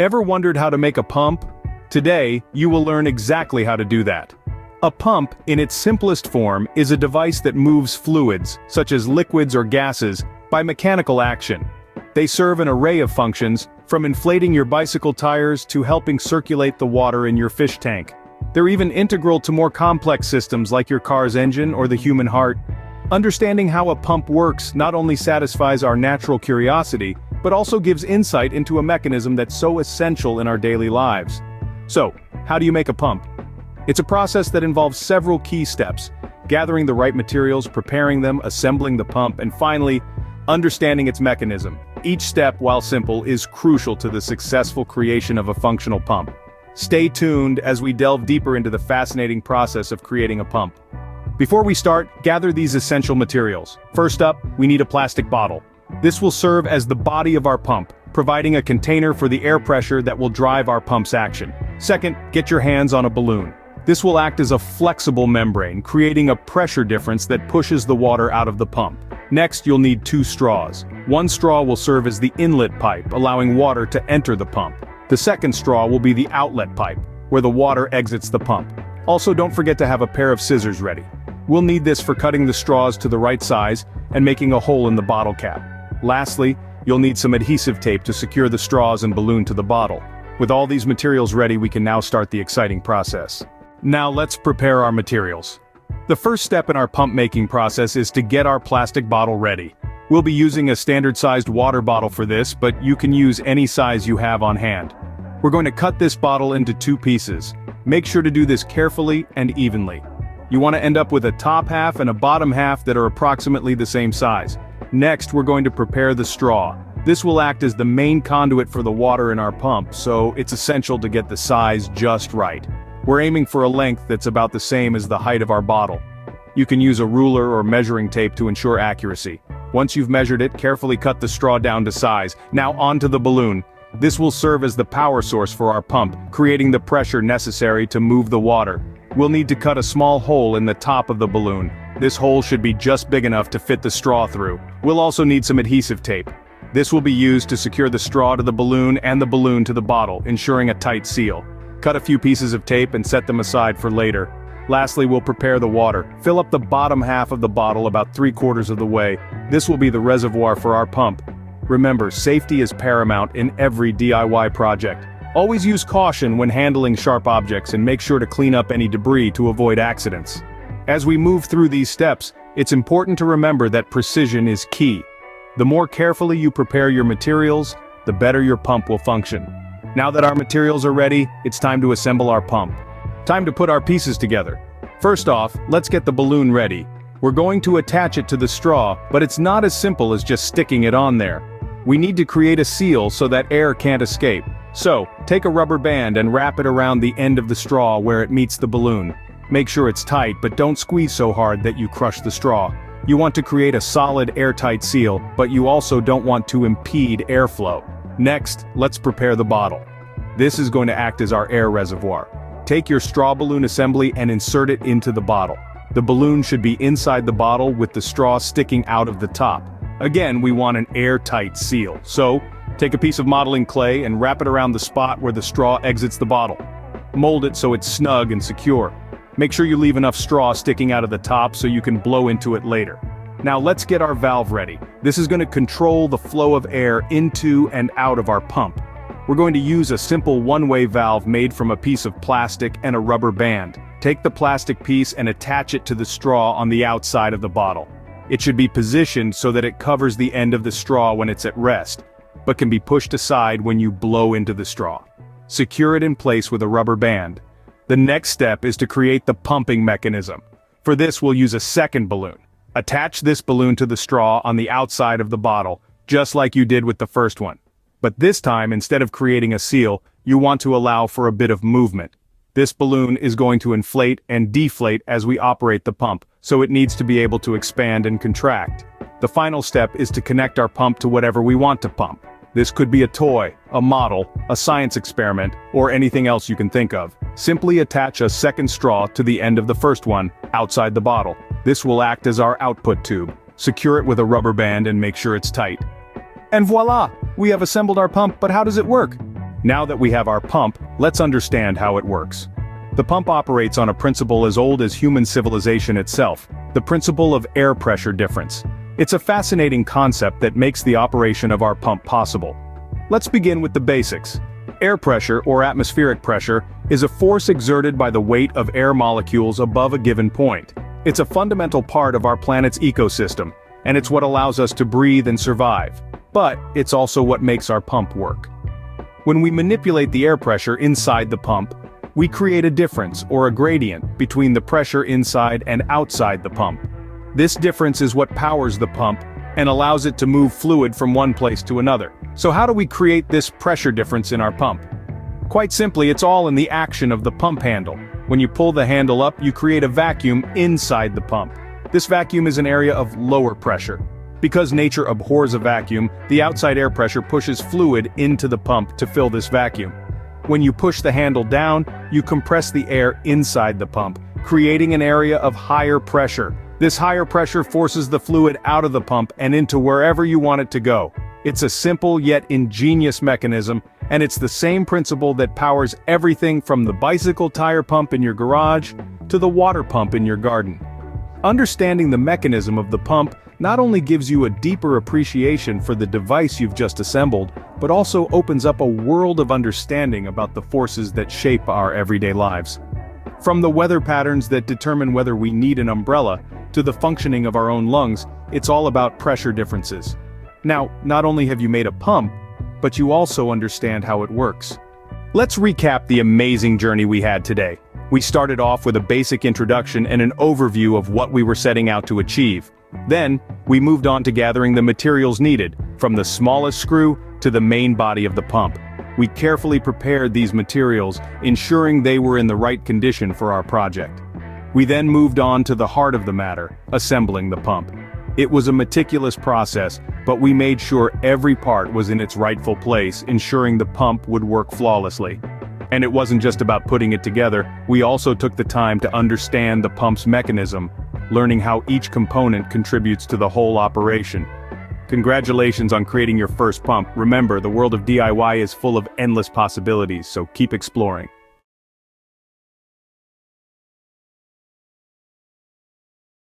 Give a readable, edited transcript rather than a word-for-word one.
Ever wondered how to make a pump? Today, you will learn exactly how to do that. A pump, in its simplest form, is a device that moves fluids, such as liquids or gases, by mechanical action. They serve an array of functions, from inflating your bicycle tires to helping circulate the water in your fish tank. They're even integral to more complex systems like your car's engine or the human heart. Understanding how a pump works not only satisfies our natural curiosity, but also gives insight into a mechanism that's so essential in our daily lives. So, how do you make a pump? It's a process that involves several key steps: gathering the right materials, preparing them, assembling the pump, and finally, understanding its mechanism. Each step, while simple, is crucial to the successful creation of a functional pump. Stay tuned as we delve deeper into the fascinating process of creating a pump. Before we start, gather these essential materials. First up, we need a plastic bottle. This will serve as the body of our pump, providing a container for the air pressure that will drive our pump's action. Second, get your hands on a balloon. This will act as a flexible membrane, creating a pressure difference that pushes the water out of the pump. Next, you'll need 2 straws. One straw will serve as the inlet pipe, allowing water to enter the pump. The second straw will be the outlet pipe, where the water exits the pump. Also, don't forget to have a pair of scissors ready. We'll need this for cutting the straws to the right size and making a hole in the bottle cap. Lastly, you'll need some adhesive tape to secure the straws and balloon to the bottle. With all these materials ready, we can now start the exciting process. Now let's prepare our materials. The first step in our pump making process is to get our plastic bottle ready. We'll be using a standard-sized water bottle for this, but you can use any size you have on hand. We're going to cut this bottle into 2 pieces. Make sure to do this carefully and evenly. You want to end up with a top half and a bottom half that are approximately the same size. Next, we're going to prepare the straw. This will act as the main conduit for the water in our pump, so it's essential to get the size just right. We're aiming for a length that's about the same as the height of our bottle. You can use a ruler or measuring tape to ensure accuracy. Once you've measured it, carefully cut the straw down to size. Now onto the balloon. This will serve as the power source for our pump, creating the pressure necessary to move the water. We'll need to cut a small hole in the top of the balloon. This hole should be just big enough to fit the straw through. We'll also need some adhesive tape. This will be used to secure the straw to the balloon and the balloon to the bottle, ensuring a tight seal. Cut a few pieces of tape and set them aside for later. Lastly, we'll prepare the water. Fill up the bottom half of the bottle about 3/4 of the way. This will be the reservoir for our pump. Remember, safety is paramount in every DIY project. Always use caution when handling sharp objects and make sure to clean up any debris to avoid accidents. As we move through these steps, it's important to remember that precision is key. The more carefully you prepare your materials, the better your pump will function. Now that our materials are ready, it's time to assemble our pump. Time to put our pieces together. First off, let's get the balloon ready. We're going to attach it to the straw, but it's not as simple as just sticking it on there. We need to create a seal so that air can't escape. So, take a rubber band and wrap it around the end of the straw where it meets the balloon. Make sure it's tight, but don't squeeze so hard that you crush the straw. You want to create a solid, airtight seal, but you also don't want to impede airflow. Next, let's prepare the bottle. This is going to act as our air reservoir. Take your straw balloon assembly and insert it into the bottle. The balloon should be inside the bottle with the straw sticking out of the top. Again, we want an airtight seal, so take a piece of modeling clay and wrap it around the spot where the straw exits the bottle. Mold it so it's snug and secure. Make sure you leave enough straw sticking out of the top so you can blow into it later. Now let's get our valve ready. This is going to control the flow of air into and out of our pump. We're going to use a simple one-way valve made from a piece of plastic and a rubber band. Take the plastic piece and attach it to the straw on the outside of the bottle. It should be positioned so that it covers the end of the straw when it's at rest, but can be pushed aside when you blow into the straw. Secure it in place with a rubber band. The next step is to create the pumping mechanism. For this, we'll use a second balloon. Attach this balloon to the straw on the outside of the bottle, just like you did with the first one. But this time, instead of creating a seal, you want to allow for a bit of movement. This balloon is going to inflate and deflate as we operate the pump, so it needs to be able to expand and contract. The final step is to connect our pump to whatever we want to pump. This could be a toy, a model, a science experiment, or anything else you can think of. Simply attach a second straw to the end of the first one, outside the bottle. This will act as our output tube. Secure it with a rubber band and make sure it's tight. And voila! We have assembled our pump, but how does it work? Now that we have our pump, let's understand how it works. The pump operates on a principle as old as human civilization itself, the principle of air pressure difference. It's a fascinating concept that makes the operation of our pump possible. Let's begin with the basics. Air pressure, or atmospheric pressure, is a force exerted by the weight of air molecules above a given point. It's a fundamental part of our planet's ecosystem, and it's what allows us to breathe and survive. But it's also what makes our pump work. When we manipulate the air pressure inside the pump, we create a difference, or a gradient, between the pressure inside and outside the pump. This difference is what powers the pump and allows it to move fluid from one place to another. So how do we create this pressure difference in our pump? Quite simply, it's all in the action of the pump handle. When you pull the handle up, you create a vacuum inside the pump. This vacuum is an area of lower pressure. Because nature abhors a vacuum, the outside air pressure pushes fluid into the pump to fill this vacuum. When you push the handle down, you compress the air inside the pump, creating an area of higher pressure. This higher pressure forces the fluid out of the pump and into wherever you want it to go. It's a simple yet ingenious mechanism, and it's the same principle that powers everything from the bicycle tire pump in your garage to the water pump in your garden. Understanding the mechanism of the pump not only gives you a deeper appreciation for the device you've just assembled, but also opens up a world of understanding about the forces that shape our everyday lives. From the weather patterns that determine whether we need an umbrella, to the functioning of our own lungs, it's all about pressure differences. Now, not only have you made a pump, but you also understand how it works. Let's recap the amazing journey we had today. We started off with a basic introduction and an overview of what we were setting out to achieve. Then, we moved on to gathering the materials needed, from the smallest screw to the main body of the pump. We carefully prepared these materials, ensuring they were in the right condition for our project. We then moved on to the heart of the matter, assembling the pump. It was a meticulous process, but we made sure every part was in its rightful place, ensuring the pump would work flawlessly. And it wasn't just about putting it together, we also took the time to understand the pump's mechanism, learning how each component contributes to the whole operation. Congratulations on creating your first pump. Remember, the world of DIY is full of endless possibilities, so keep exploring.